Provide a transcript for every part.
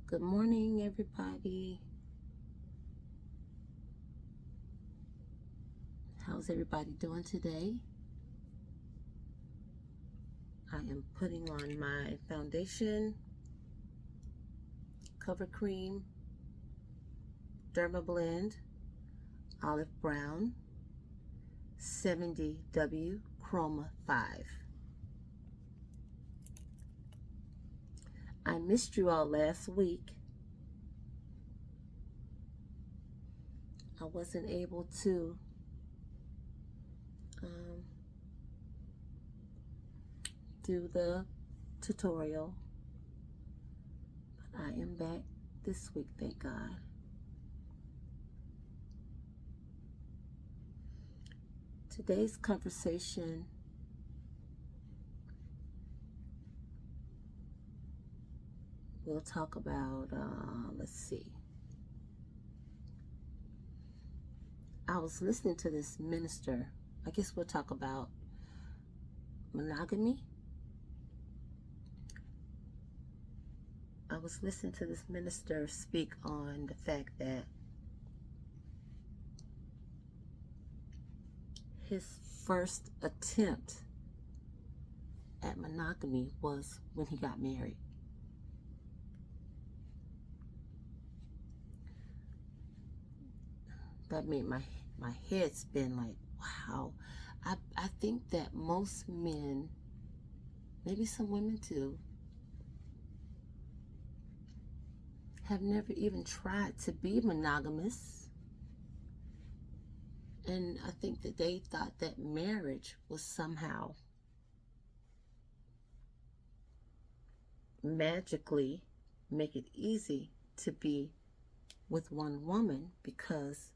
Good morning, everybody. How's everybody doing today? I am putting on my foundation, cover cream, Derma Blend, Olive Brown, 70W Chroma 5. I missed you all last week. I wasn't able to do the tutorial, but I am back this week, thank God. Today's conversation we'll talk about, let's see. I was listening to this minister. I guess we'll talk about monogamy. I was listening to this minister speak on the fact that his first attempt at monogamy was when he got married. That made my head spin like, wow. I think that most men, maybe some women too, have never even tried to be monogamous. And I think that they thought that marriage was somehow magically make it easy to be with one woman because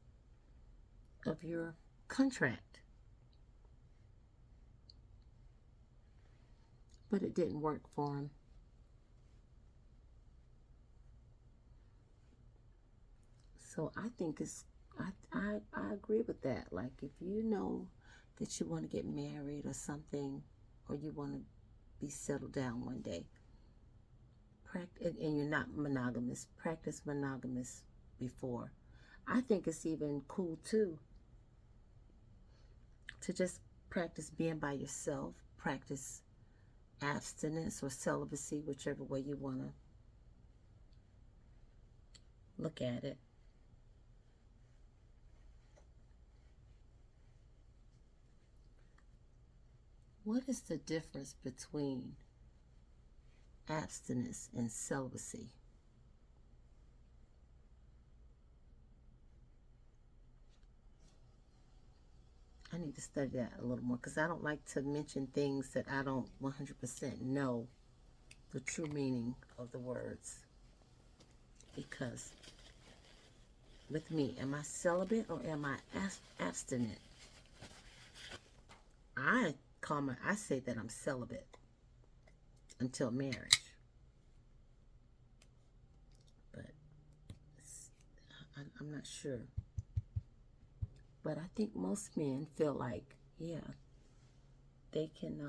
of your contract. But it didn't work for him. So I think I agree with that. Like, if you know that you want to get married or something, or you want to be settled down one day, practice, and you're not monogamous, practice monogamous before. I think it's even cool too to just practice being by yourself, practice abstinence or celibacy, whichever way you want to look at it. What is the difference between abstinence and celibacy? I need to study that a little more because I don't like to mention things that I don't 100% know the true meaning of the words. Because with me, am I celibate or am I abstinent? I say that I'm celibate until marriage. But I'm not sure. But I think most men feel like, yeah, they can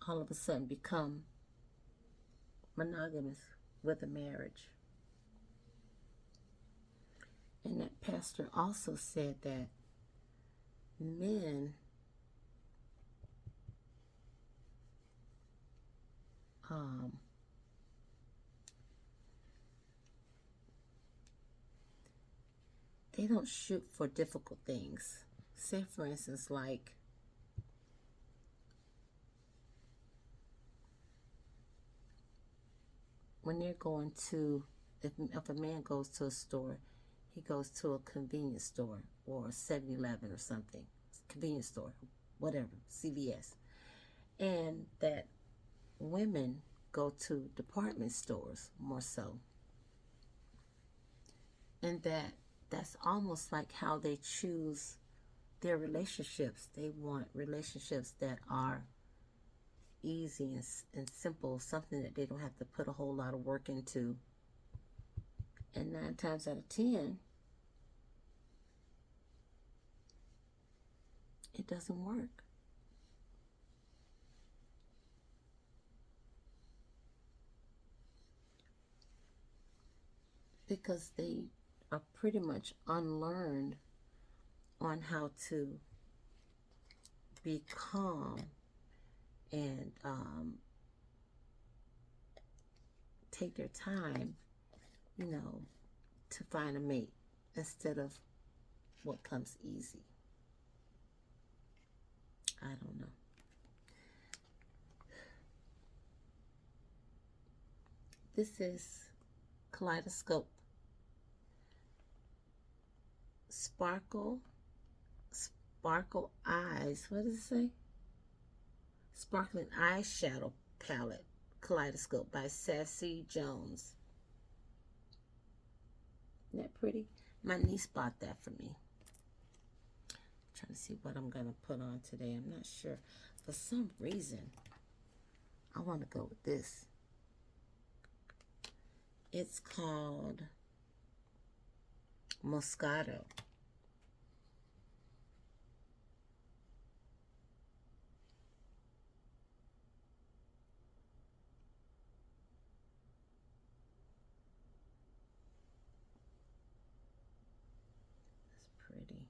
all of a sudden become monogamous with a marriage. And that pastor also said that men they don't shoot for difficult things. Say, for instance, like when they're going to, if a man goes to a store, he goes to a convenience store or a 7-Eleven or something, convenience store, whatever, CVS, and that women go to department stores more so, and that's almost like how they choose their relationships. They want relationships that are easy and simple, something that they don't have to put a whole lot of work into. And 9 times out of 10, it doesn't work. because they are pretty much unlearned on how to be calm and take their time, to find a mate instead of what comes easy. I don't know. This is Kaleidoscope. Sparkle Eyes. What does it say? Sparkling Eyeshadow Palette. Kaleidoscope by Sassy Jones. Isn't that pretty? My niece bought that for me. I'm trying to see what I'm going to put on today. I'm not sure. For some reason, I want to go with this. It's called Moscato. It's pretty.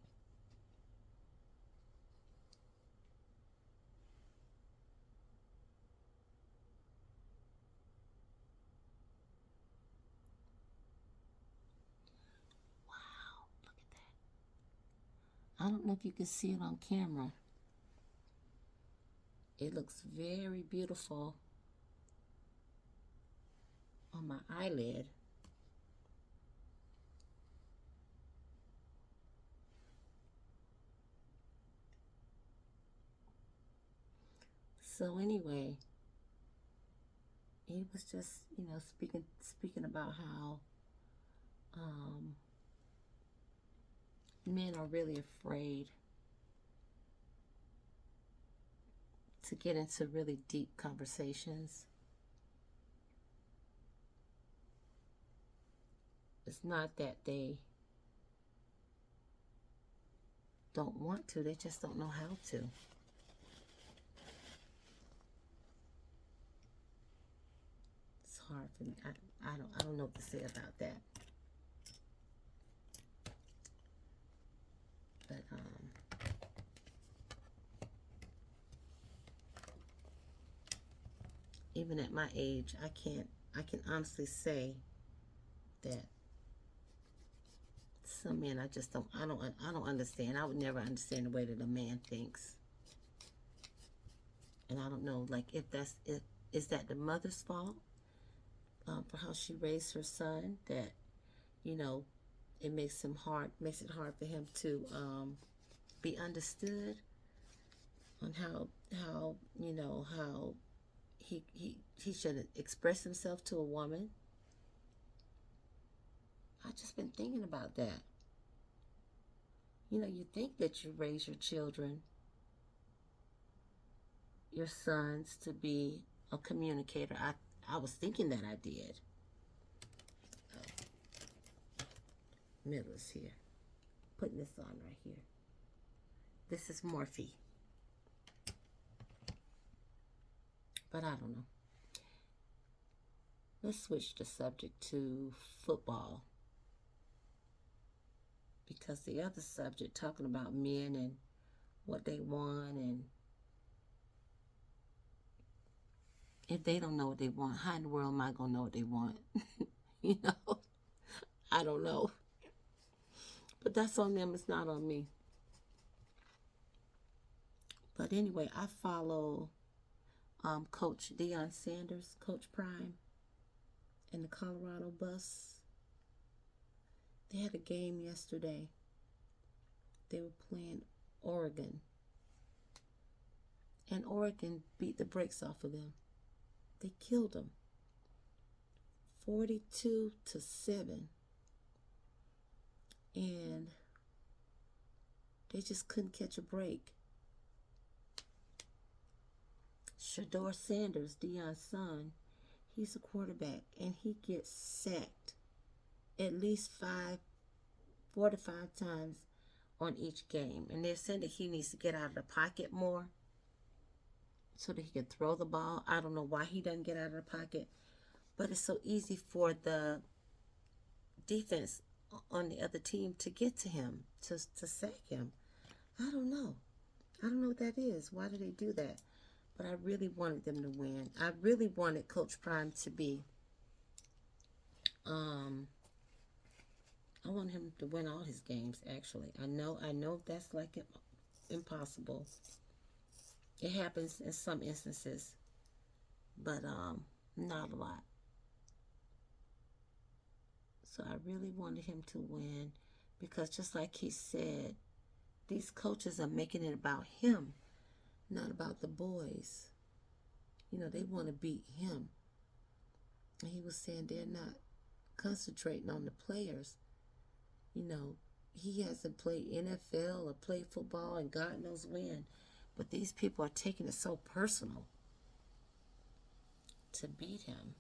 I don't know if you can see it on camera. It looks very beautiful on my eyelid. So anyway, it was just, speaking about how men are really afraid to get into really deep conversations. It's not that they don't want to, they just don't know how to. It's hard for me. I don't know what to say about that. But even at my age, I can honestly say that some men I don't understand. I would never understand the way that a man thinks. And I don't know, like, is that the mother's fault for how she raised her son, that it makes it hard for him to be understood on how he should express himself to a woman. I've just been thinking about that. You think that you raise your children, your sons, to be a communicator. I was thinking that I did. Middle is here. Putting this on right here. This is Morphe. But I don't know. Let's switch the subject to football. Because the other subject, talking about men and what they want, and if they don't know what they want, how in the world am I going to know what they want? I don't know. But that's on them, it's not on me. But anyway, I follow Coach Deion Sanders, Coach Prime, and the Colorado Bus. They had a game yesterday. They were playing Oregon. And Oregon beat the brakes off of them. They killed them. 42-7. And they just couldn't catch a break. Shedeur Sanders, Deion's son, he's a quarterback, and he gets sacked at least 4 to 5 times on each game. And they're saying that he needs to get out of the pocket more so that he can throw the ball. I don't know why he doesn't get out of the pocket, but it's so easy for the defense on the other team to get to him, to sack him. I don't know. I don't know what that is. Why do they do that? But I really wanted them to win. I really wanted Coach Prime to be, I want him to win all his games, actually. I know that's like impossible. It happens in some instances, but not a lot. So I really wanted him to win because just like he said, these coaches are making it about him, not about the boys. You know, they want to beat him. And he was saying they're not concentrating on the players. You know, he hasn't played NFL or played football and God knows when. But these people are taking it so personal to beat him.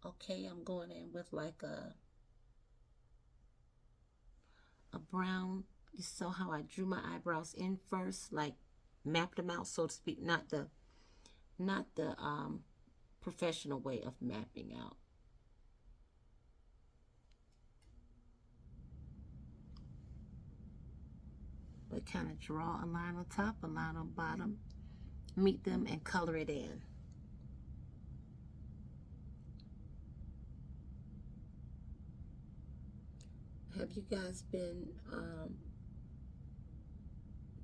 Okay, I'm going in with like a brown. You saw how I drew my eyebrows in first, like mapped them out, so to speak, not the professional way of mapping out. But kind of draw a line on top, a line on bottom, meet them and color it in. Have you guys been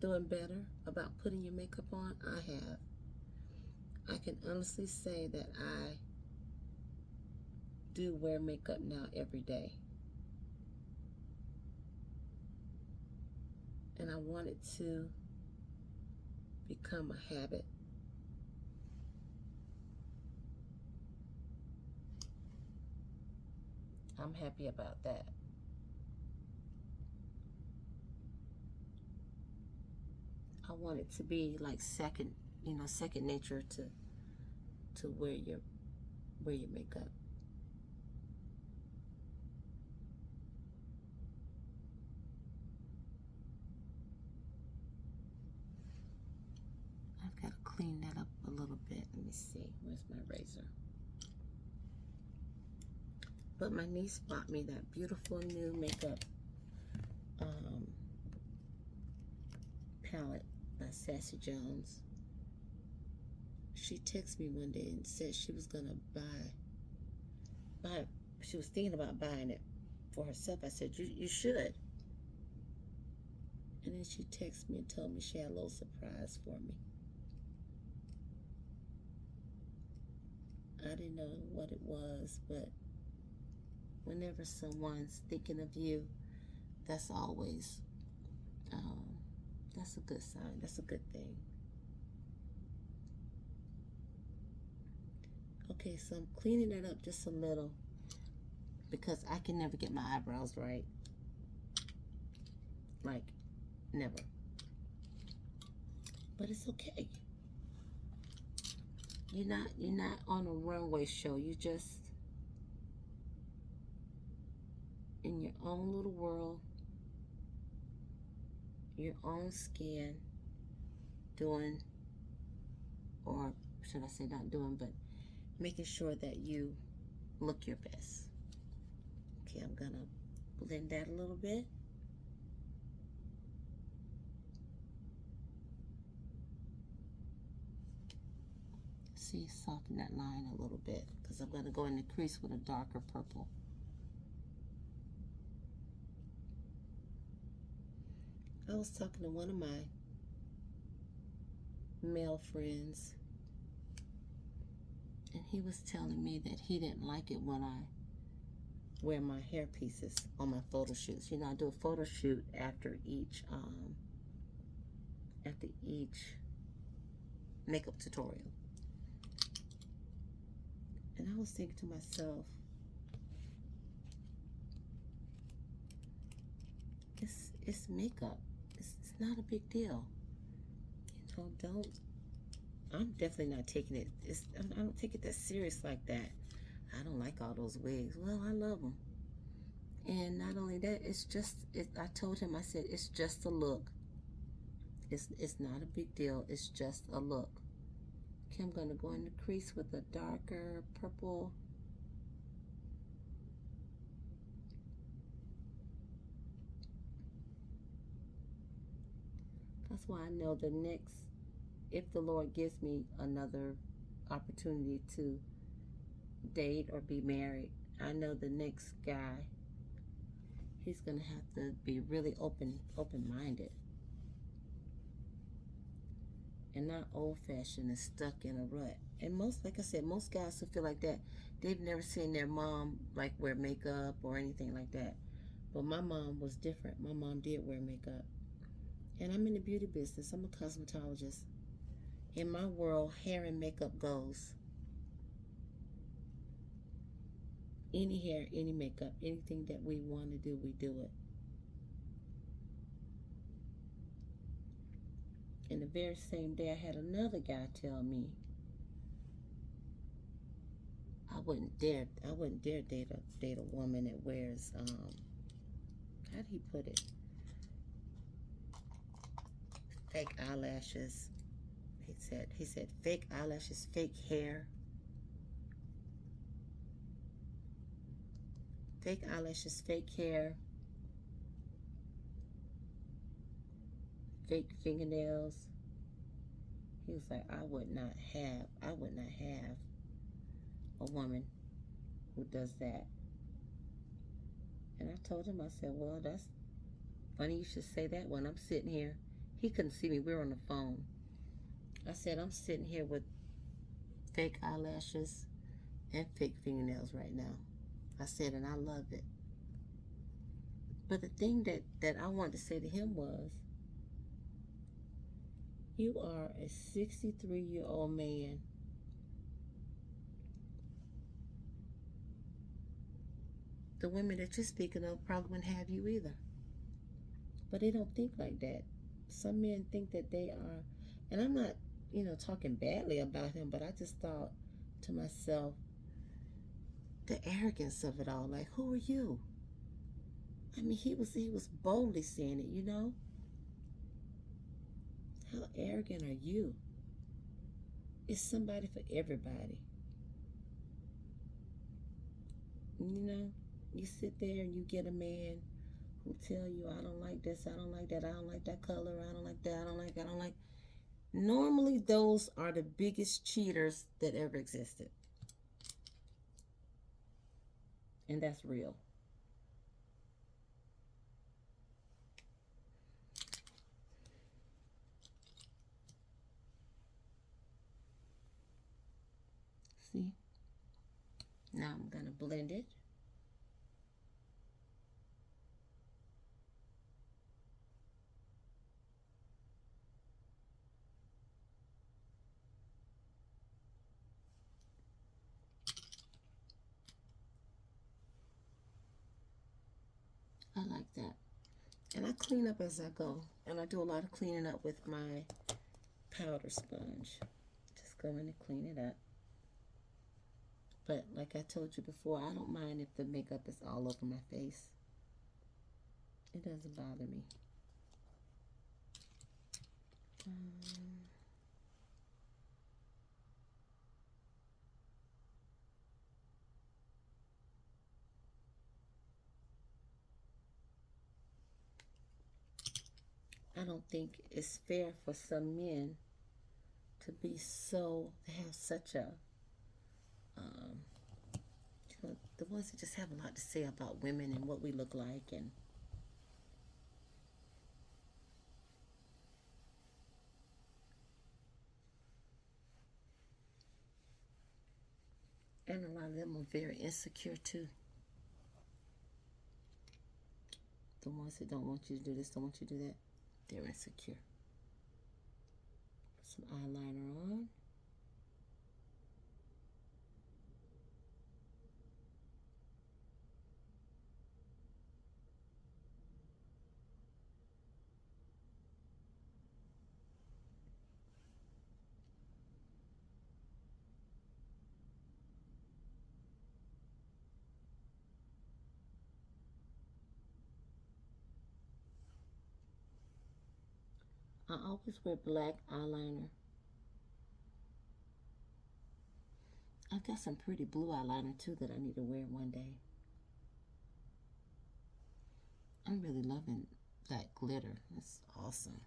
doing better about putting your makeup on? I have. I can honestly say that I do wear makeup now every day. And I want it to become a habit. I'm happy about that. I want it to be like second nature to wear your makeup. I've got to clean that up a little bit. Let me see. Where's my razor? But my niece bought me that beautiful new makeup palette by Sassy Jones. She texted me one day and said she was gonna buy. She was thinking about buying it for herself. I said you should. And then she texted me and told me she had a little surprise for me. I didn't know what it was, but whenever someone's thinking of you, that's always that's a good sign. That's a good thing. Okay, so I'm cleaning it up just a little because I can never get my eyebrows right. Like, never. But it's okay. You're not on a runway show. You're just in your own little world, your own skin, doing, or should I say not doing, but making sure that you look your best. Okay, I'm gonna blend that a little bit. See, soften that line a little bit because I'm gonna go in the crease with a darker purple. I was talking to one of my male friends, and he was telling me that he didn't like it when I wear my hair pieces on my photo shoots. You know, I do a photo shoot after each makeup tutorial. And I was thinking to myself, it's makeup. It's not a big deal. You know, I'm definitely not taking it. I don't take it that serious like that. I don't like all those wigs. Well, I love them. And not only that, I told him, I said, it's just a look. It's not a big deal. It's just a look. Okay, I'm going to go in the crease with a darker purple. That's why I know the next, if the Lord gives me another opportunity to date or be married, I know the next guy, he's going to have to be really open-minded and not old-fashioned and stuck in a rut. And most, like I said, most guys who feel like that, they've never seen their mom like wear makeup or anything like that. But my mom was different. My mom did wear makeup. And I'm in the beauty business. I'm a cosmetologist. In my world, hair and makeup goes. Any hair, any makeup, anything that we want to do, we do it. And the very same day, I had another guy tell me I wouldn't dare date a woman that wears how did he put it? Fake eyelashes. He said fake eyelashes, fake hair. Fake eyelashes, fake hair, fake fingernails. He was like, I would not have a woman who does that. And I told him, I said, well, that's funny you should say that when I'm sitting here. He couldn't see me, we were on the phone. I said, I'm sitting here with fake eyelashes and fake fingernails right now. I said, and I love it. But the thing that I wanted to say to him was, you are a 63-year-old man. The women that you're speaking of probably wouldn't have you either. But they don't think like that. Some men think that they are, and I'm not, talking badly about him, but I just thought to myself, the arrogance of it all. Like, who are you? I mean, he was boldly saying it. How arrogant are you? It's somebody for everybody. You sit there and you get a man who tell you, I don't like this, I don't like that, I don't like that color, I don't like that, I don't like. Normally, those are the biggest cheaters that ever existed. And that's real. See? Now I'm going to blend it. I like that. And I clean up as I go. And I do a lot of cleaning up with my powder sponge. Just go in and clean it up. But like I told you before, I don't mind if the makeup is all over my face. It doesn't bother me. I don't think it's fair for some men to have such a, the ones that just have a lot to say about women and what we look like and a lot of them are very insecure too. The ones that don't want you to do this, don't want you to do that, they're insecure. Put some eyeliner on. I always wear black eyeliner. I've got some pretty blue eyeliner too that I need to wear one day. I'm really loving that glitter. It's awesome.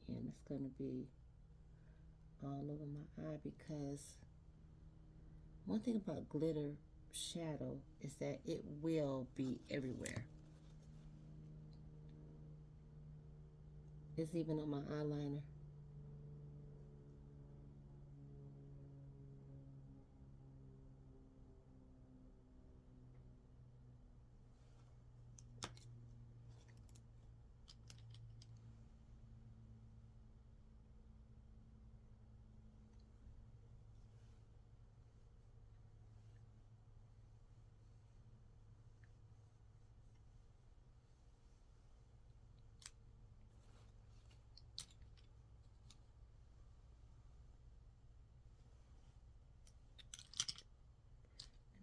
And it's going to be all over my eye because one thing about glitter shadow is that it will be everywhere. It's even on my eyeliner.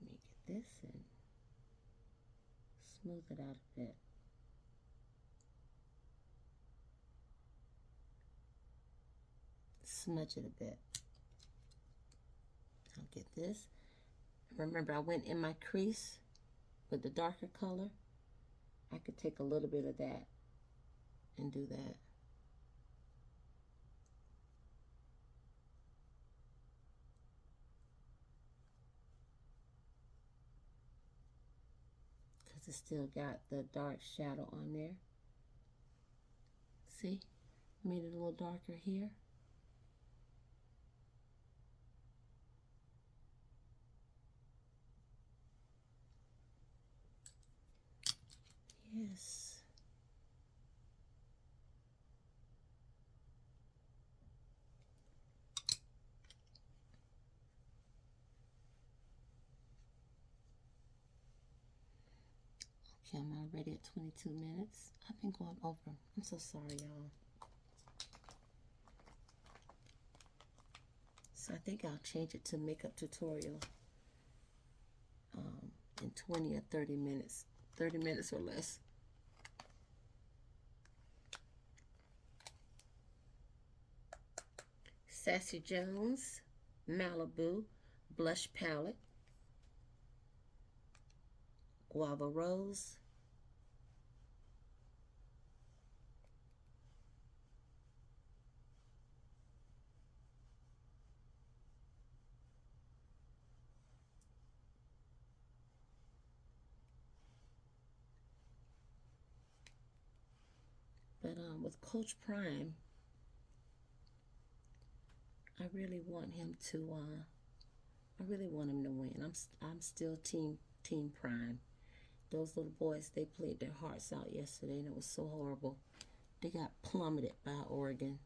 Let me get this and smooth it out a bit. Smudge it a bit. I'll get this. Remember, I went in my crease with the darker color. I could take a little bit of that and do that. Because it still got the dark shadow on there. See? Made it a little darker here. Yes. Okay, I'm already at 22 minutes. I've been going over. I'm so sorry, y'all. So I think I'll change it to makeup tutorial in 20 or 30 minutes. 30 minutes or less. Sassy Jones Malibu Blush Palette. Guava Rose. But with Coach Prime, I really want him to. I really want him to win. I'm still Team Prime. Those little boys, they played their hearts out yesterday, and it was so horrible. They got plummeted by Oregon.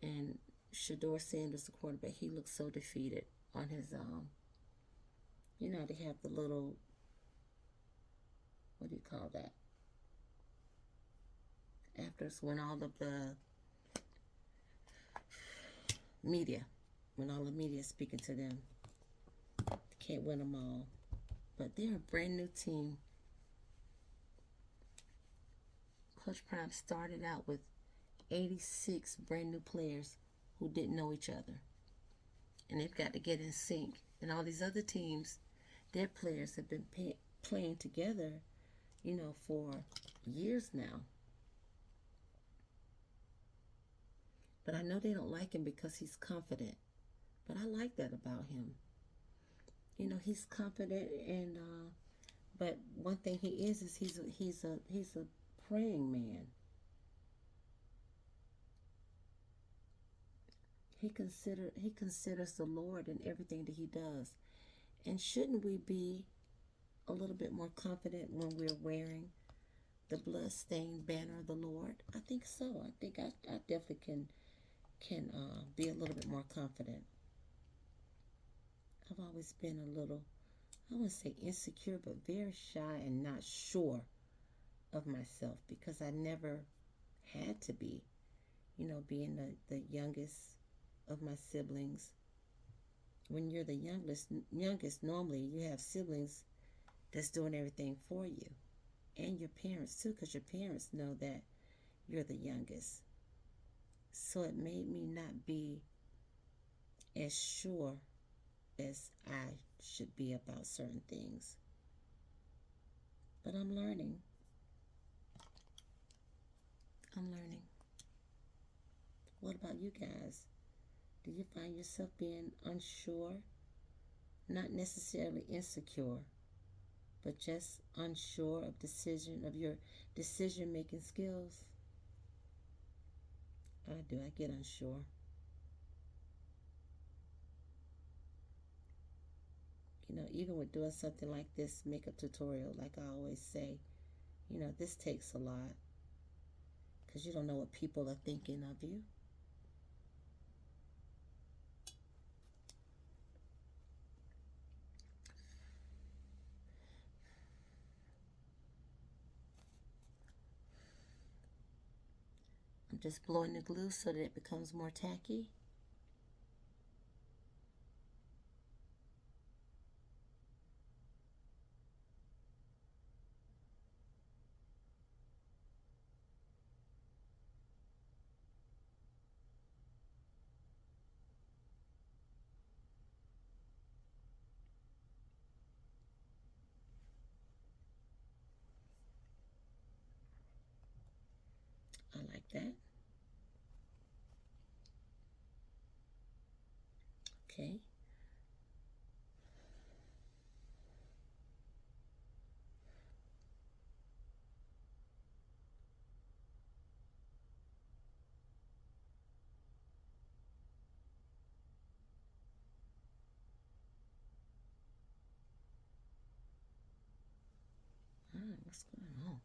And Shedeur Sanders, the quarterback, he looked so defeated on his you know, they have the little, what do you call that? After it's when all of the media, when all the media is speaking to them, they can't win them all. But they're a brand new team. Coach Prime started out with 86 brand new players who didn't know each other. And they've got to get in sync. And all these other teams, their players have been playing together, you know, for years now. But I know they don't like him because he's confident. But I like that about him. You know, he's confident, and but one thing he is he's a praying man. He considers the Lord in everything that he does. And shouldn't we be a little bit more confident when we're wearing the blood-stained banner of the Lord? I think so. I think I definitely can be a little bit more confident. I've always been a little, I wouldn't say insecure, but very shy and not sure of myself because I never had to be, you know, being the youngest of my siblings. when you're the youngest, normally you have siblings that's doing everything for you, and your parents too, because your parents know that you're the youngest. So it made me not be as sure as I should be about certain things. But I'm learning. I'm learning. What about you guys? Do you find yourself being unsure? Not necessarily insecure, but just unsure of your decision making skills? I do. I get unsure. Even with doing something like this makeup tutorial, like I always say, this takes a lot because you don't know what people are thinking of you. I'm just blowing the glue so that it becomes more tacky. I like that. Okay. What's going on?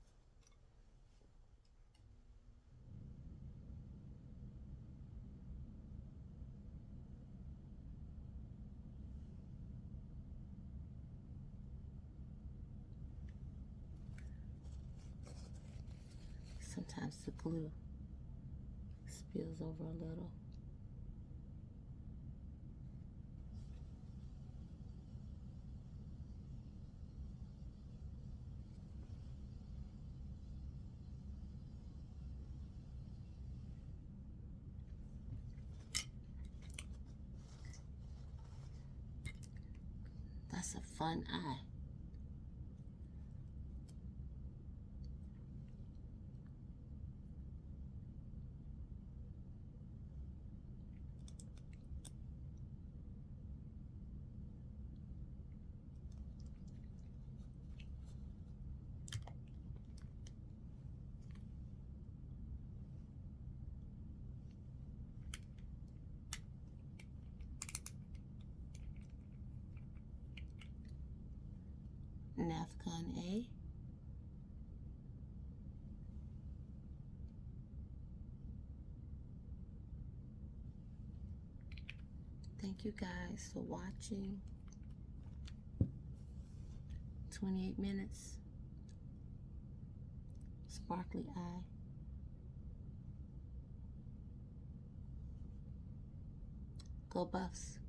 Sometimes the glue spills over a little. That's a fun eye. NAFCON A. Thank you guys for watching. 28 minutes. Sparkly eye. Go Buffs.